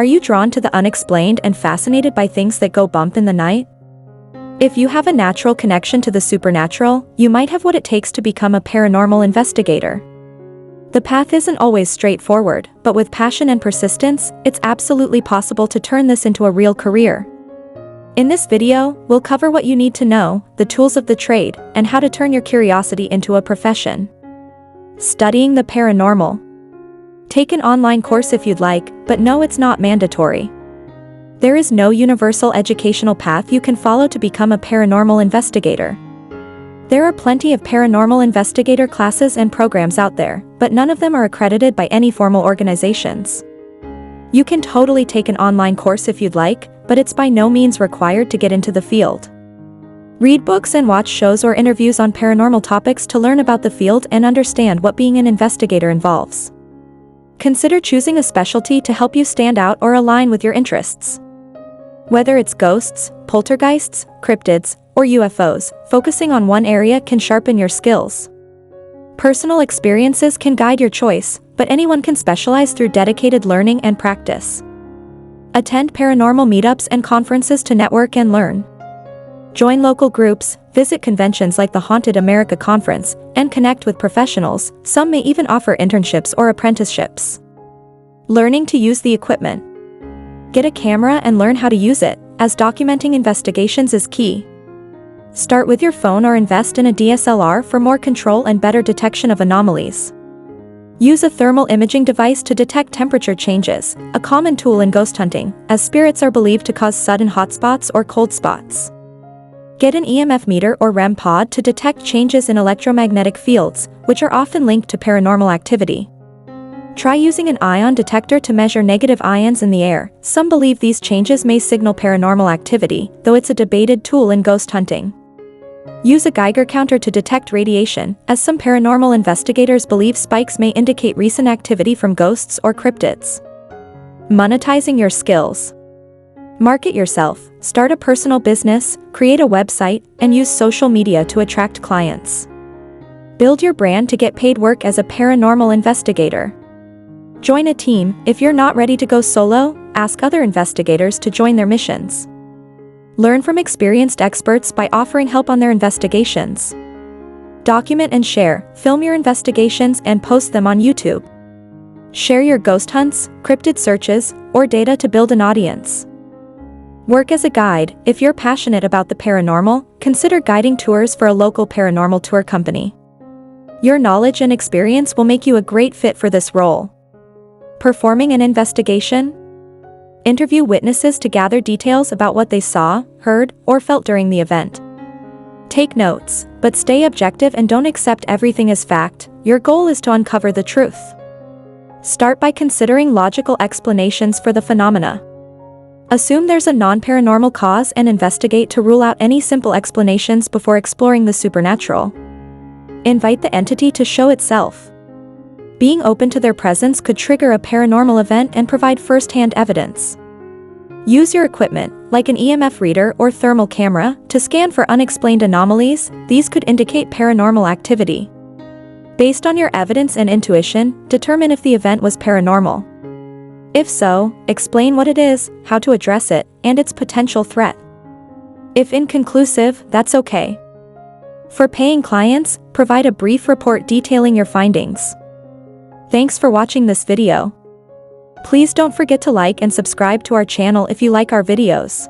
Are you drawn to the unexplained and fascinated by things that go bump in the night? If you have a natural connection to the supernatural, you might have what it takes to become a paranormal investigator. The path isn't always straightforward, but with passion and persistence, it's absolutely possible to turn this into a real career. In this video, we'll cover what you need to know, the tools of the trade, and how to turn your curiosity into a profession. Studying the paranormal. Take an online course if you'd like, but no, it's not mandatory. There is no universal educational path you can follow to become a paranormal investigator. There are plenty of paranormal investigator classes and programs out there, but none of them are accredited by any formal organizations. You can totally take an online course if you'd like, but it's by no means required to get into the field. Read books and watch shows or interviews on paranormal topics to learn about the field and understand what being an investigator involves. Consider choosing a specialty to help you stand out or align with your interests. Whether it's ghosts, poltergeists, cryptids, or UFOs, focusing on one area can sharpen your skills. Personal experiences can guide your choice, but anyone can specialize through dedicated learning and practice. Attend paranormal meetups and conferences to network and learn. Join local groups, visit conventions like the Haunted America Conference, and connect with professionals. Some may even offer internships or apprenticeships. Learning to use the equipment. Get a camera and learn how to use it, as documenting investigations is key. Start with your phone or invest in a DSLR for more control and better detection of anomalies. Use a thermal imaging device to detect temperature changes, a common tool in ghost hunting, as spirits are believed to cause sudden hot spots or cold spots. Get an EMF meter or REM pod to detect changes in electromagnetic fields, which are often linked to paranormal activity. Try using an ion detector to measure negative ions in the air. Some believe these changes may signal paranormal activity, though it's a debated tool in ghost hunting. Use a Geiger counter to detect radiation, as some paranormal investigators believe spikes may indicate recent activity from ghosts or cryptids. Monetizing your skills. Market yourself, start a personal business, create a website, and use social media to attract clients. Build your brand to get paid work as a paranormal investigator. Join a team. If you're not ready to go solo, ask other investigators to join their missions. Learn from experienced experts by offering help on their investigations. Document and share. Film your investigations and post them on YouTube. Share your ghost hunts, cryptid searches, or data to build an audience. Work as a guide. If you're passionate about the paranormal, consider guiding tours for a local paranormal tour company. Your knowledge and experience will make you a great fit for this role. Performing an investigation. Interview witnesses to gather details about what they saw, heard, or felt during the event. Take notes, but stay objective and don't accept everything as fact. Your goal is to uncover the truth. Start by considering logical explanations for the phenomena. Assume there's a non-paranormal cause and investigate to rule out any simple explanations before exploring the supernatural. Invite the entity to show itself. Being open to their presence could trigger a paranormal event and provide first-hand evidence. Use your equipment, like an EMF reader or thermal camera, to scan for unexplained anomalies. These could indicate paranormal activity. Based on your evidence and intuition, determine if the event was paranormal. If so, explain what it is, how to address it, and its potential threat. If inconclusive, that's okay. For paying clients, provide a brief report detailing your findings. Thanks for watching this video. Please don't forget to like and subscribe to our channel if you like our videos.